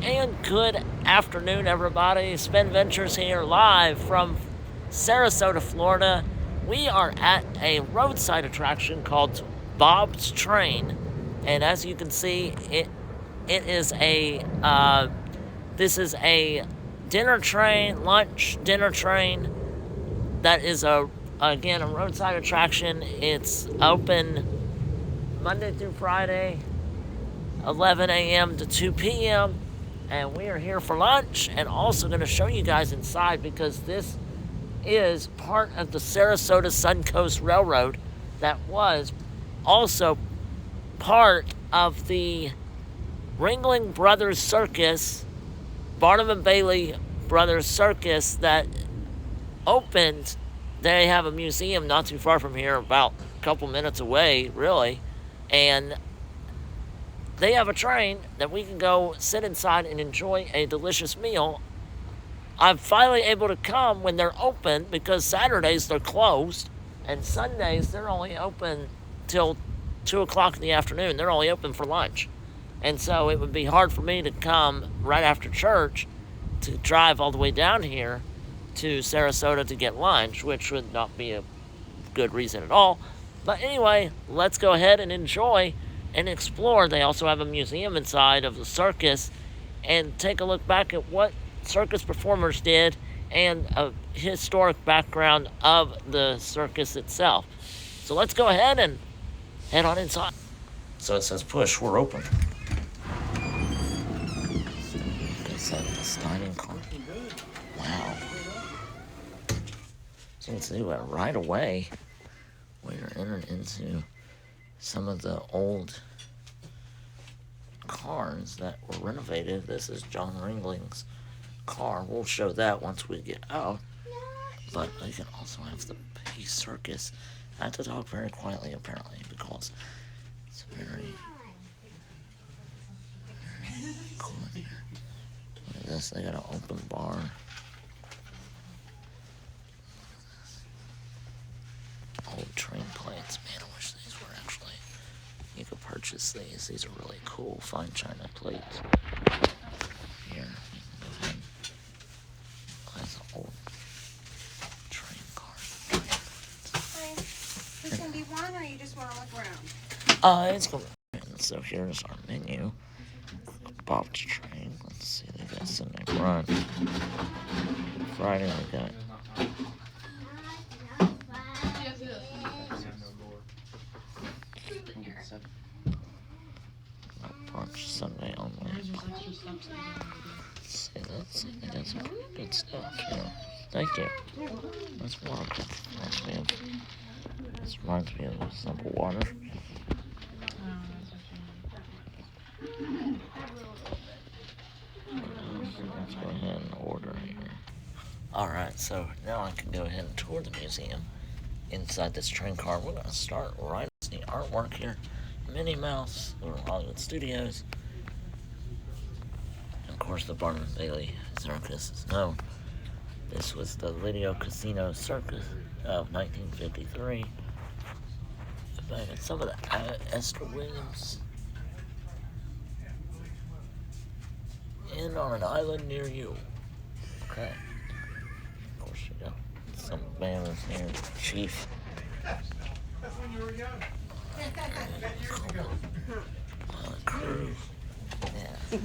And good afternoon, everybody. Spin Ventures here live from Sarasota, Florida. We are at a roadside attraction called Bob's Train, and as you can see, it is this is a dinner train, lunch dinner train. That is again a roadside attraction. It's open Monday through Friday, 11 a.m. to 2 p.m. And we are here for lunch and also going to show you guys inside because this is part of the Sarasota Suncoast Railroad that was also part of the Ringling Brothers Circus, Barnum and Bailey Brothers Circus that opened. They have a museum not too far from here, about a couple minutes away, really. And they have a train that we can go sit inside and enjoy a delicious meal. I'm finally able to come when they're open because Saturdays they're closed and Sundays they're only open till 2 o'clock in the afternoon. They're only open for lunch. And so it would be hard for me to come right after church to drive all the way down here to Sarasota to get lunch, which would not be a good reason at all. But anyway, let's go ahead and enjoy and explore. They also have a museum inside of the circus and take a look back at what circus performers did and a historic background of the circus itself. So let's go ahead and head on inside. So it says push, we're open. It's like the dining car. Wow. So you can see right away we're entering into some of the old cars that were renovated. This is John Ringling's car. We'll show that once we get out. But you can also have the Peace Circus. I have to talk very quietly, apparently, because it's very cool in here. Look at this. They got an open bar. Old train plates. Man, I wish these were actually... You could purchase these. These are really cool. Fine china plates. Here, you can go ahead. That's an old train car. This can be one, or you just want to look around? It's going. So here's our menu. Bob's Train. Let's see. They got Sunday brunch. Friday we got. Brunch Sunday only. See, they got some pretty good stuff here. Thank you. That's water. This reminds me of simple water. Let's go ahead and order here. Alright, so now I can go ahead and tour the museum inside this train car. We're going to start right with the artwork here. Minnie Mouse, or Hollywood Studios. And of course, the Barnum and Bailey Circus is known. This was the Lidio Casino Circus of 1953. And some of the Esther Williams. In on an island near you. Okay. Of course, you got some banners here. Chief. That's when you were young. Crew. Yeah.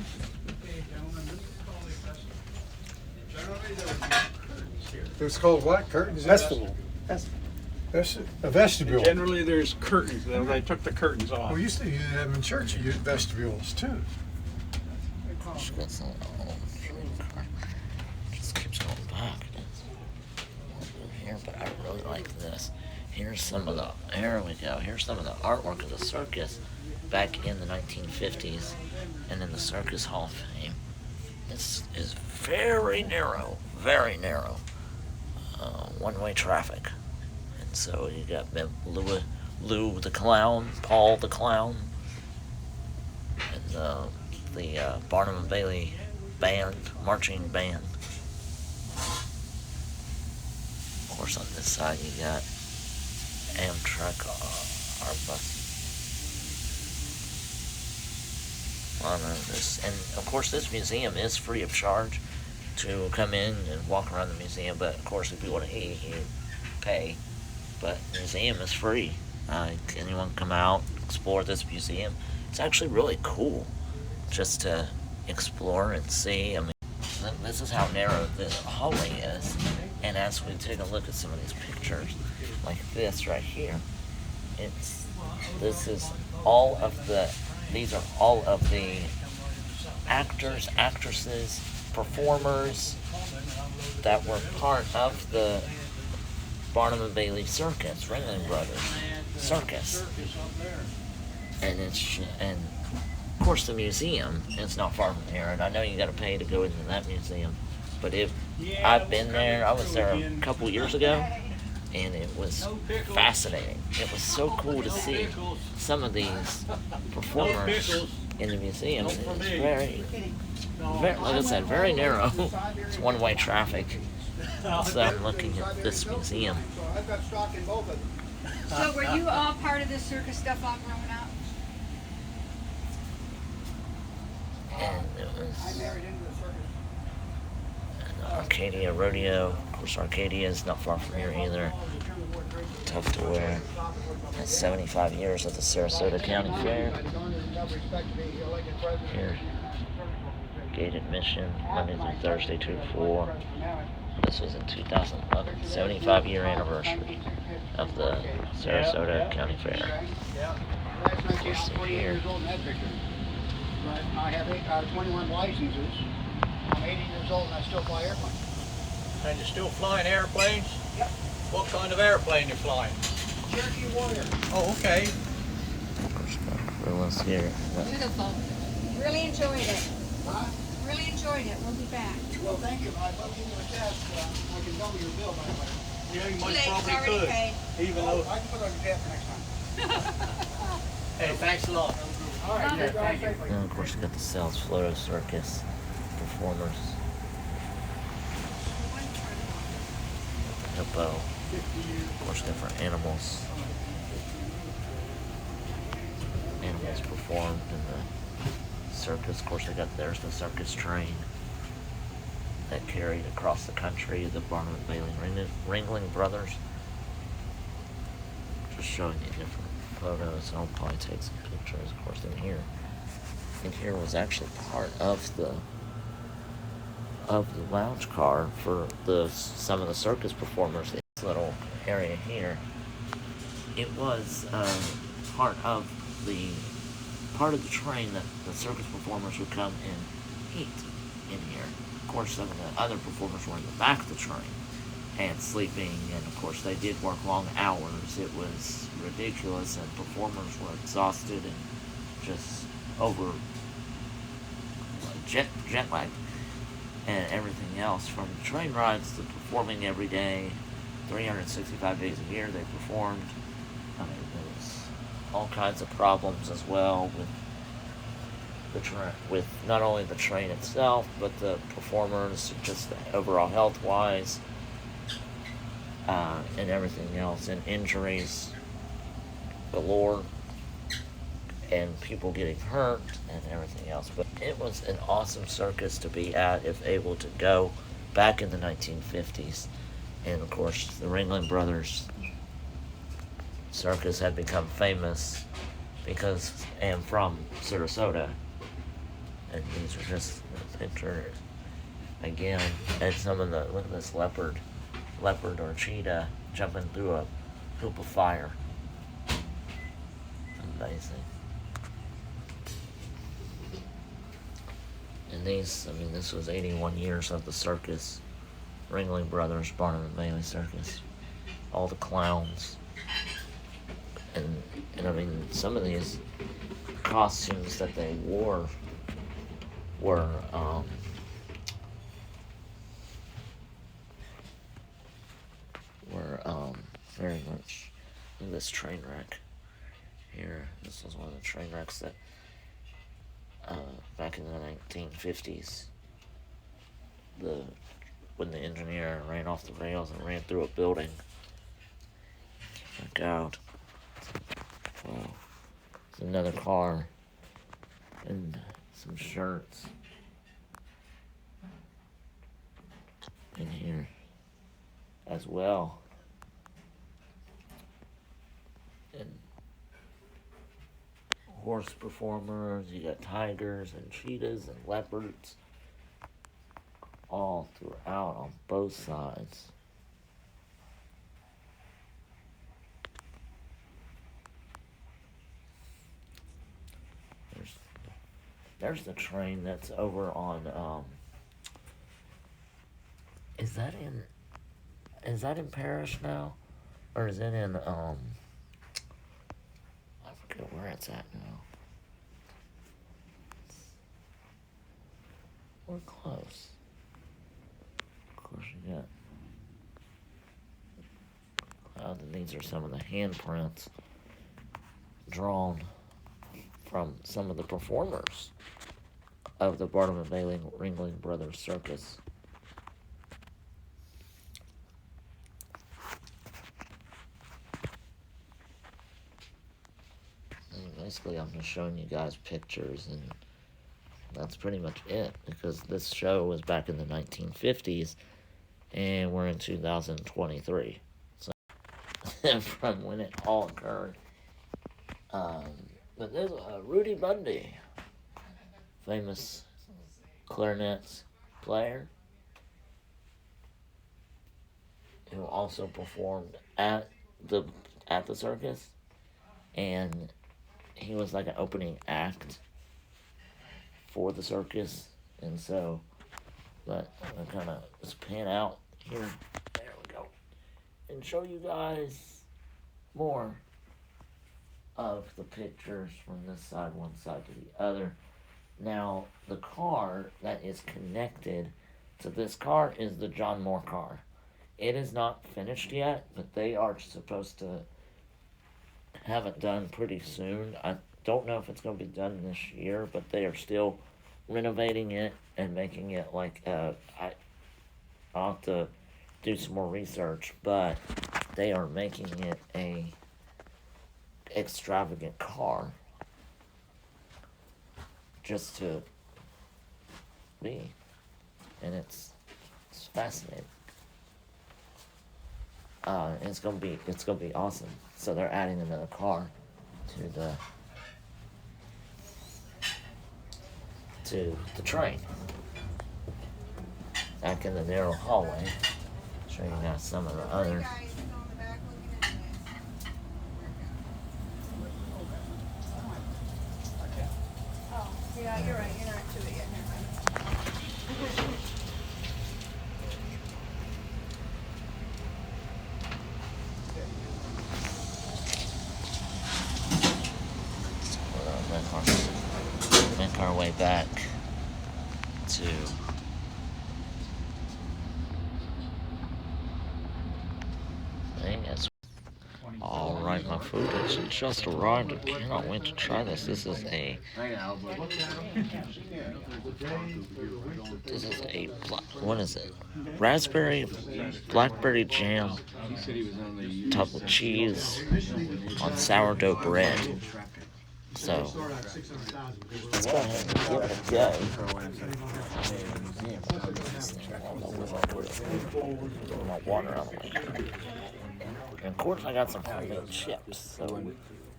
It's called what? Curtains? Festival. A vestibule. Generally, there's curtains. They took the curtains off. We used to use them in church. You use vestibules too. Just keeps going back. Here, but I really like this. Here's some of the, there we go. Here's some of the artwork of the circus back in the 1950s and in the Circus Hall of Fame. This is very narrow, one-way traffic. And so you got Lou the Clown, Paul the Clown, and the Barnum and Bailey band, marching band. Of course, on this side you got Amtrak, our bus. on this. And of course, this museum is free of charge to come in and walk around the museum. But of course, if you want to eat, you pay. But the museum is free. Anyone come out, explore this museum. It's actually really cool just to explore and see. I mean, this is how narrow the hallway is. And as we take a look at some of these pictures, like this right here, these are all of the actors, actresses, performers that were part of the Barnum and Bailey Circus, Ringling Brothers Circus. And of course the museum is not far from here, and I know you gotta pay to go into that museum, but I've been there. I was there a couple years ago, and it was fascinating. It was so cool to see some of these performers in the museum. It was very, like I said, very narrow. It's one-way traffic. So I'm looking at this museum. So were you all part of this circus stuff all growing up? And it was an Arcadia Rodeo. Of course, Arcadia is not far from here either. Tough to wear. That's 75 years at the Sarasota County Fair. Here, gate admission, Monday through Thursday, 2 to 4. This was in 2011, 75-year anniversary of the Sarasota County Fair. Of course, here. I have 21 licenses. I'm 80 years old and I still fly airplanes. And you're still flying airplanes? Yep. What kind of airplane you flying? Cherokee Warrior. Oh, okay. Everyone's here. Beautiful. Really enjoyed it. Huh? Really enjoyed it. We'll be back. Well, thank you. I'd love to give you a test. I can double your bill, by the way. Yeah, you Too most late, probably it's already could. paid. Even Oh, though, I can put it on your tab for next time. hey, thanks a lot. All right, Yeah, thank you. And of course, you got the Sal's Floto Circus performers. Hippo. Of course, different animals. Animals performed in the circus. Of course, there's the circus train that carried across the country the Barnum and Bailey Ringling Brothers. Just showing you different photos. I'll probably take some pictures, of course, in here. And here was actually part of the lounge car for some of the circus performers. This little area here, it was part of the train that the circus performers would come and eat in here. Of course, some of the other performers were in the back of the train and sleeping, and of course they did work long hours. It was ridiculous, and performers were exhausted and just over jet lag and everything else, from train rides to performing every day. 365 days a year they performed. I mean, there was all kinds of problems as well with not only the train itself, but the performers, just overall health-wise, and everything else, and injuries galore, and people getting hurt, and everything else. But it was an awesome circus to be at, if able to go back in the 1950s. And of course, the Ringling Brothers Circus had become famous from Sarasota. And these are just a picture again, and look at this leopard or cheetah jumping through a hoop of fire. Amazing. And this was 81 years of the circus. Ringling Brothers, Barnum and Bailey Circus. All the clowns. And I mean, some of these costumes that they wore were very much in this train wreck here. This was one of the train wrecks that back in the 1950s, when the engineer ran off the rails and ran through a building. Oh my God. Wow. It's another car. And some shirts in here as well. And horse performers, you got tigers and cheetahs and leopards all throughout on both sides. There's the train that's over on is that in Paris now? Or is it in I forget where it's at now. We're close. Of course you got clouds, and these are some of the handprints drawn from some of the performers of the Barnum and Bailey Ringling Brothers Circus. And basically, I'm just showing you guys pictures, and that's pretty much it, because this show was back in the 1950s, and we're in 2023. So, from when it all occurred. But there's Rudy Bundy, famous clarinet player, who also performed at the circus, and he was like an opening act for the circus, and so, but I'm gonna kind of just pan out here, there we go, and show you guys more of the pictures from this side, one side to the other. Now, the car that is connected to this car is the John Moore car. It is not finished yet, but they are supposed to have it done pretty soon. I don't know if it's going to be done this year, but they are still renovating it and making it like, I'll have to do some more research, but they are making it a extravagant car just to be, and it's fascinating. It's gonna be awesome. So they're adding another car to the train. Back in the narrow hallway, showing you guys some of the other. Yeah, you're right. You're not to it yet. Never mind. Make our way back to Vegas. Alright, my food has just arrived. I cannot wait to try this. This is a what is it? Raspberry, blackberry jam, topped with cheese on sourdough bread. So, let's go ahead and give it a go. Get my water out of the way. And of course, I got some homemade chips. So,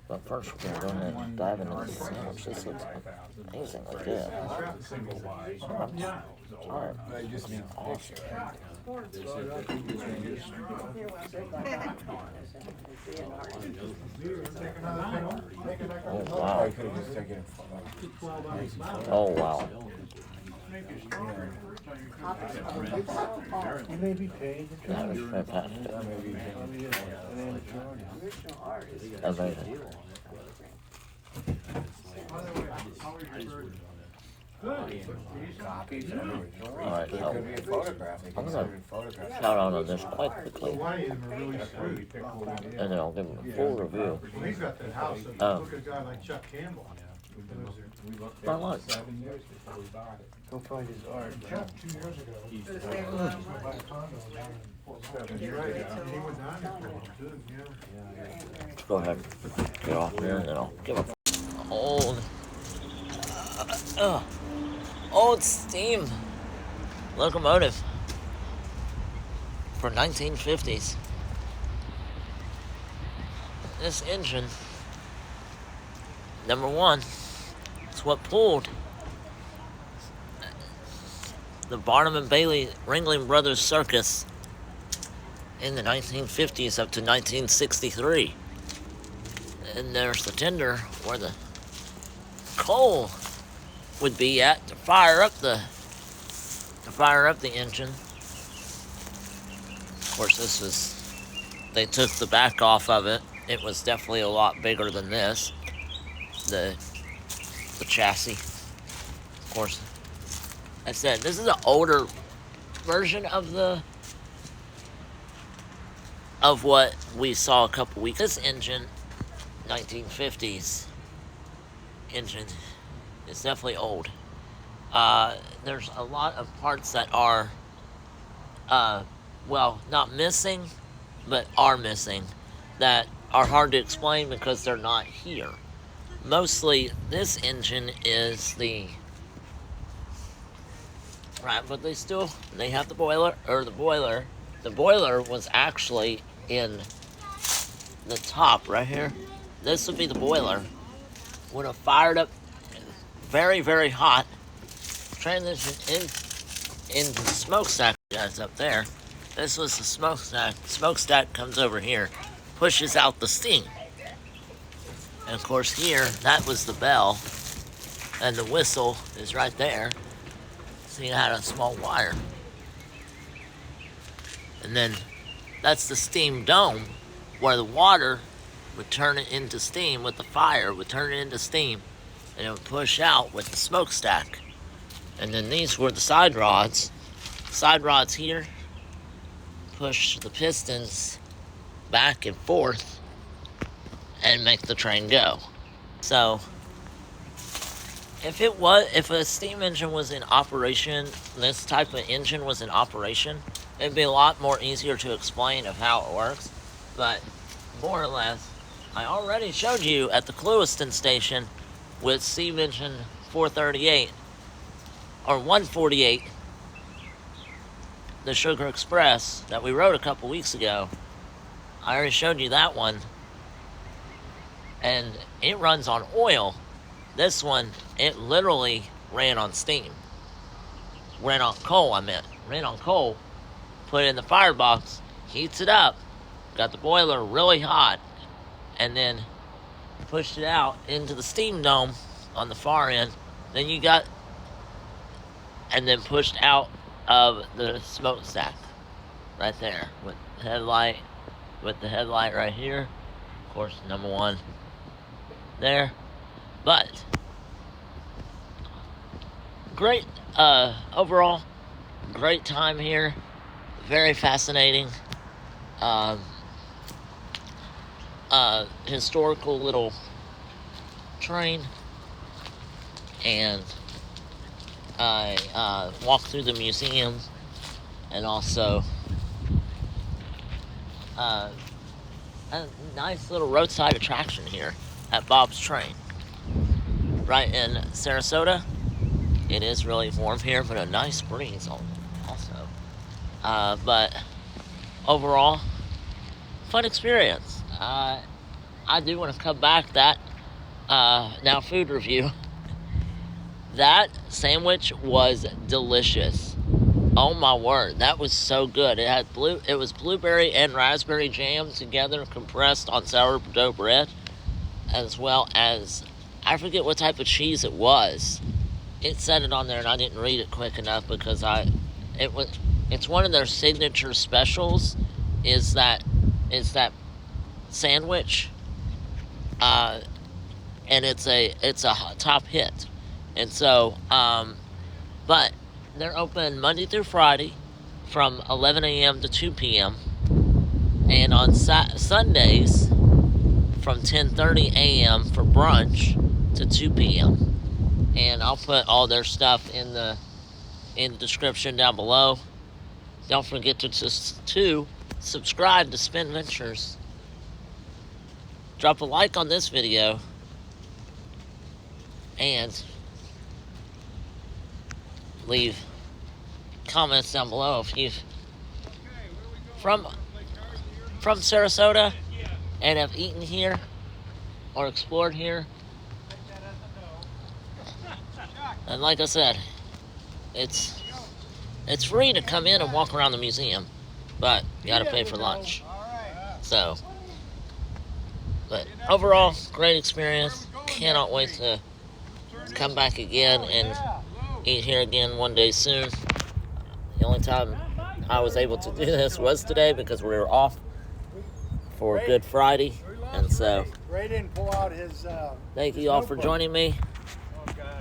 but first, we're gonna go ahead and dive into the sandwich. This looks amazingly good. Alright, awesome. Oh wow. Oh wow. That was fantastic. Amazing. Alright, so I'm gonna count on this quite quickly, and then I'll give them a full review. My lunch. Go find his art. Jeff, 2 years ago. Go ahead, get off here, and then I'll give a old. old steam locomotive for 1950s. This engine, number one, is what pulled the Barnum and Bailey Ringling Brothers Circus in the 1950s up to 1963. And there's the tender where the coal would be at to fire up the engine. Of course, they took the back off of it. It was definitely a lot bigger than this. The chassis. Of course, I said this is an older version of what we saw a couple weeks. This engine, 1950s engine, is definitely old. There's a lot of parts that are, not missing, but are missing, that are hard to explain because they're not here. Mostly, this engine is right, but they have the boiler. The boiler was actually in the top right here. This would be the boiler. Would have fired up very, very hot. Transition into the smokestack, guys, up there. This was the smokestack. Smokestack comes over here, pushes out the steam. And of course here, that was the bell. And the whistle is right there. So you had a small wire. And then that's the steam dome, where the water would turn it into steam with the fire, would turn it into steam, and it would push out with the smokestack. And then these were the side rods. Side rods here push the pistons back and forth and make the train go. So if a steam engine was in operation, this type of engine was in operation, it'd be a lot more easier to explain of how it works. But more or less, I already showed you at the Clewiston station with steam engine 438 or 148, the Sugar Express that we rode a couple weeks ago. I already showed you that one, and it runs on oil. This one, it literally ran on steam. Ran on coal, Ran on coal, put it in the firebox, heats it up, got the boiler really hot, and then pushed it out into the steam dome on the far end. And then pushed out of the smokestack right there with the headlight right here. Of course, number one there. But great, overall, great time here. Very fascinating. Historical little train. And I walked through the museum, and also a nice little roadside attraction here at Bob's Train, right in Sarasota. It is really warm here, but a nice breeze also. But overall, fun experience. I do want to come back. Now food review. That sandwich was delicious. Oh my word, that was so good. It was blueberry and raspberry jam together, compressed on sourdough bread, as well as, I forget what type of cheese it was. It said it on there and I didn't read it quick enough because it's one of their signature specials is that sandwich, and it's a top hit. And so, but they're open Monday through Friday from 11 a.m. to 2 p.m. And on Sundays from 10:30 a.m. for brunch to 2 p.m. And I'll put all their stuff in the description down below. Don't forget to subscribe to Spin Ventures. Drop a like on this video. And leave comments down below if you've from Sarasota and have eaten here or explored here. And like I said, it's free to come in and walk around the museum, but you gotta pay for lunch. So, but overall, great experience. Cannot wait to come back again and eat here again one day soon. The only time I was able to do this was today because we were off for Good Friday, and so Ray didn't pull out his. thank you all for joining me,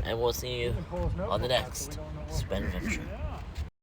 and we'll see you on the next Spin Adventure.